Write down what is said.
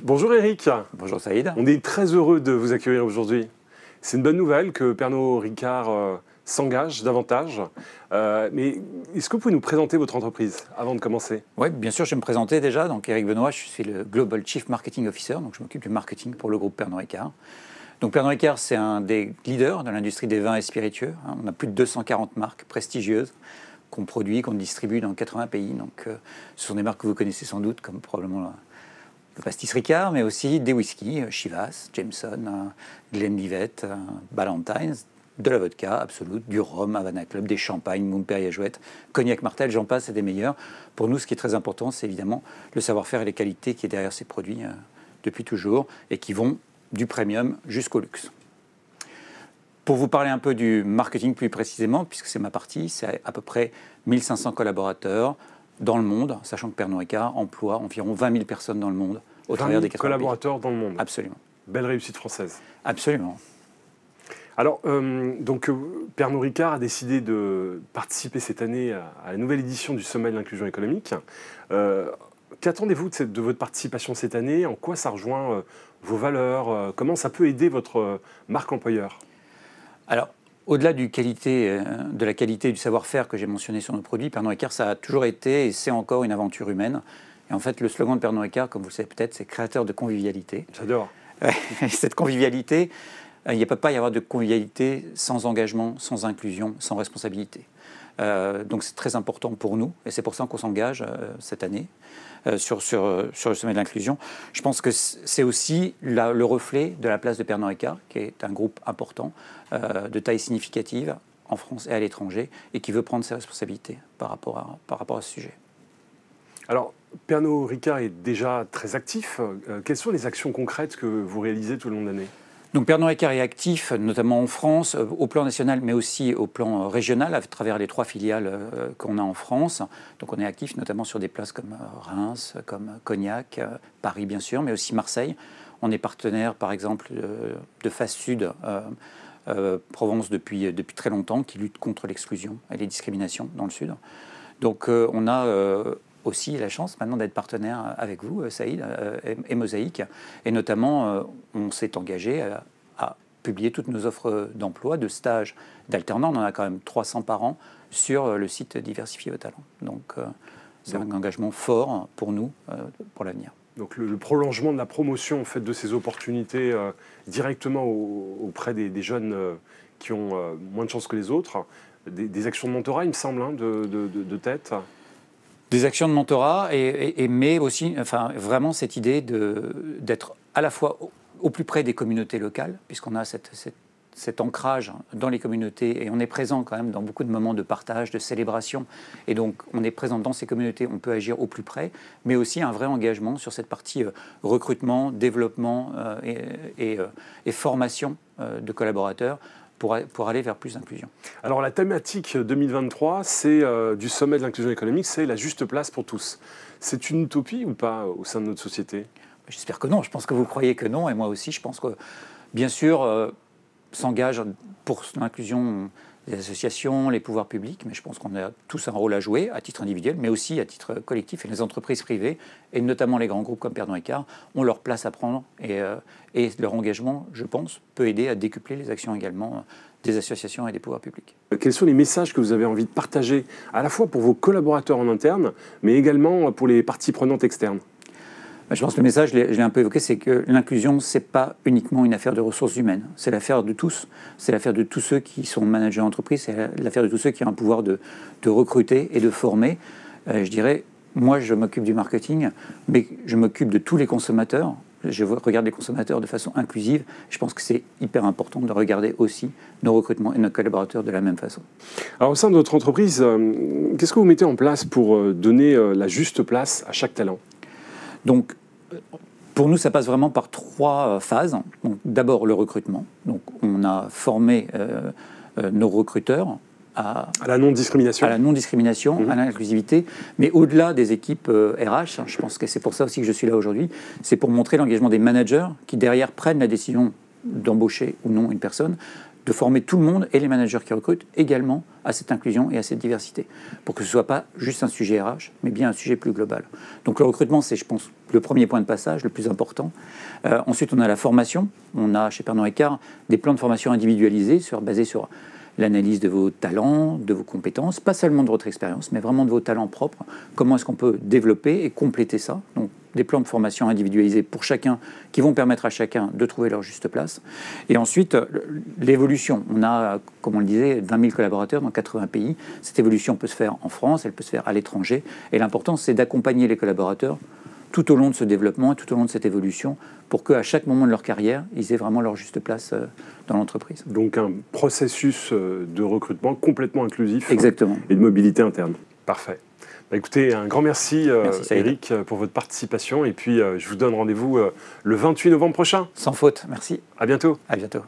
Bonjour Eric. Bonjour Saïd. On est très heureux de vous accueillir aujourd'hui. C'est une bonne nouvelle que Pernod Ricard s'engage davantage. Mais est-ce que vous pouvez nous présenter votre entreprise avant de commencer? Oui, bien sûr, je vais me présenter déjà. Donc Eric Benoît, je suis le Global Chief Marketing Officer, donc je m'occupe du marketing pour le groupe Pernod Ricard. Donc Pernod Ricard, c'est un des leaders dans l'industrie des vins et spiritueux. On a plus de 240 marques prestigieuses qu'on produit, qu'on distribue dans 80 pays. Donc ce sont des marques que vous connaissez sans doute, comme probablement le pastis Ricard, mais aussi des whiskies, Chivas, Jameson, Glenlivet, Ballantines, de la vodka, Absolut, du rhum, Havana Club, des champagnes, Mumm Perrier-Jouët, Cognac Martel, j'en passe, c'est des meilleurs. Pour nous, ce qui est très important, c'est évidemment le savoir-faire et les qualités qui est derrière ces produits depuis toujours et qui vont du premium jusqu'au luxe. Pour vous parler un peu du marketing plus précisément, puisque c'est ma partie, c'est à peu près 1500 collaborateurs dans le monde, sachant que Pernod Ricard emploie environ 20 000 personnes dans le monde au travers des 80 collaborateurs pays. dans le monde. Absolument. Belle réussite française. Absolument. Alors, Pernod Ricard a décidé de participer cette année à la nouvelle édition du Sommet de l'inclusion économique. Qu'attendez-vous de votre participation cette année? En quoi ça rejoint vos valeurs? Comment ça peut aider votre marque employeur? Alors, au-delà de la qualité du savoir-faire que j'ai mentionné sur nos produits, Pernod Ricard, ça a toujours été et c'est encore une aventure humaine. Et en fait, le slogan de Pernod Ricard, comme vous le savez peut-être, c'est créateur de convivialité. J'adore. Cette convivialité, il ne peut pas y avoir de convivialité sans engagement, sans inclusion, sans responsabilité. Donc c'est très important pour nous et c'est pour ça qu'on s'engage cette année sur le sommet de l'inclusion. Je pense que c'est aussi le reflet de la place de Pernod Ricard, qui est un groupe important, de taille significative en France et à l'étranger, et qui veut prendre ses responsabilités par rapport à ce sujet. Alors, Pernod Ricard est déjà très actif. Quelles sont les actions concrètes que vous réalisez tout le long de l'année? Donc Pernod Ricard est actif, notamment en France, au plan national, mais aussi au plan régional, à travers les 3 filiales qu'on a en France. Donc on est actif notamment sur des places comme Reims, comme Cognac, Paris bien sûr, mais aussi Marseille. On est partenaire, par exemple, de Fast Sud Provence depuis très longtemps, qui lutte contre l'exclusion et les discriminations dans le Sud. Donc on a aussi la chance maintenant d'être partenaire avec vous, Saïd, et Mosaïque. Et notamment, on s'est engagé à publier toutes nos offres d'emploi, de stages, d'alternants. On en a quand même 300 par an sur le site Diversifier vos talents. Donc, c'est un engagement fort pour nous, pour l'avenir. Donc le prolongement de la promotion en fait, de ces opportunités directement auprès des jeunes qui ont moins de chance que les autres. Des actions de mentorat, il me semble, de tête. Des actions de mentorat, mais aussi vraiment cette idée d'être à la fois au plus près des communautés locales, puisqu'on a cet ancrage dans les communautés et on est présent quand même dans beaucoup de moments de partage, de célébration. Et donc on est présent dans ces communautés, on peut agir au plus près, mais aussi un vrai engagement sur cette partie recrutement, développement et formation de collaborateurs pour aller vers plus d'inclusion. Alors la thématique 2023, c'est du sommet de l'inclusion économique, c'est la juste place pour tous. C'est une utopie ou pas au sein de notre société? J'espère que non, je pense que vous croyez que non, et moi aussi je pense que bien sûr s'engagent pour l'inclusion des associations, les pouvoirs publics, mais je pense qu'on a tous un rôle à jouer à titre individuel, mais aussi à titre collectif, et les entreprises privées, et notamment les grands groupes comme Pernod Ricard, ont leur place à prendre, et leur engagement, je pense, peut aider à décupler les actions également des associations et des pouvoirs publics. Quels sont les messages que vous avez envie de partager, à la fois pour vos collaborateurs en interne, mais également pour les parties prenantes externes? Je pense que le message, je l'ai un peu évoqué, c'est que l'inclusion, ce n'est pas uniquement une affaire de ressources humaines. C'est l'affaire de tous. C'est l'affaire de tous ceux qui sont managers d'entreprise. C'est l'affaire de tous ceux qui ont un pouvoir de recruter et de former. Je dirais, moi, je m'occupe du marketing, mais je m'occupe de tous les consommateurs. Je regarde les consommateurs de façon inclusive. Je pense que c'est hyper important de regarder aussi nos recrutements et nos collaborateurs de la même façon. Alors, au sein de votre entreprise, qu'est-ce que vous mettez en place pour donner la juste place à chaque talent? Donc, pour nous, ça passe vraiment par 3 phases. Donc, d'abord, le recrutement. Donc, on a formé nos recruteurs à la non-discrimination. À la non-discrimination, à l'inclusivité. Mais au-delà des équipes RH, je pense que c'est pour ça aussi que je suis là aujourd'hui, c'est pour montrer l'engagement des managers qui, derrière, prennent la décision d'embaucher ou non une personne, de former tout le monde et les managers qui recrutent également à cette inclusion et à cette diversité, pour que ce ne soit pas juste un sujet RH, mais bien un sujet plus global. Donc le recrutement, c'est, je pense, le premier point de passage, le plus important. Ensuite, on a la formation. On a, chez Pernod Ricard, des plans de formation individualisés basés sur l'analyse de vos talents, de vos compétences, pas seulement de votre expérience, mais vraiment de vos talents propres. Comment est-ce qu'on peut développer et compléter ça? Donc, des plans de formation individualisés pour chacun, qui vont permettre à chacun de trouver leur juste place. Et ensuite, l'évolution. On a, comme on le disait, 20 000 collaborateurs dans 80 pays. Cette évolution peut se faire en France, elle peut se faire à l'étranger. Et l'important, c'est d'accompagner les collaborateurs tout au long de ce développement et tout au long de cette évolution pour qu'à chaque moment de leur carrière, ils aient vraiment leur juste place dans l'entreprise. Donc un processus de recrutement complètement inclusif. Exactement. Et de mobilité interne. Parfait. Bah écoutez, un grand merci, merci Eric, pour votre participation. Et puis, je vous donne rendez-vous le 28 novembre prochain. Sans faute, merci. À bientôt. À bientôt.